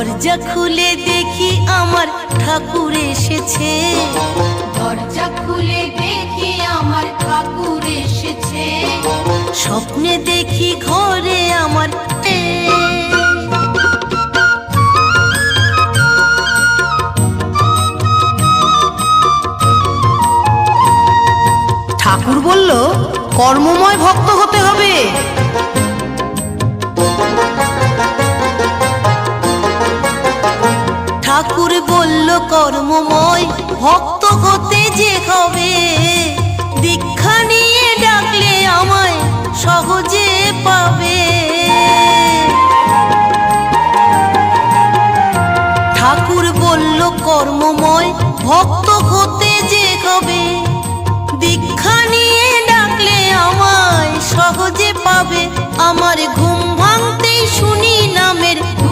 দরজা খুলে দেখি আমার ঠাকুর এসেছে, দরজা খুলে দেখি আমার ঠাকুর এসেছে। স্বপ্নে দেখি ঘরে আমার ঠাকুর বলল কর্মময় ভক্ত হতে হবে। ঠাকুর বলল কর্মময় ভক্ত হতে যে হবে, দীক্ষা নিয়ে ডাকলে আমায় সহজে পাবে। ঠাকুর বলল কর্মময় ভক্ত হতে যে হবে, দীক্ষা নিয়ে ডাকলে আমায় সহজে পাবে। আমার ঘুম ভাঙতেই শুনি নামের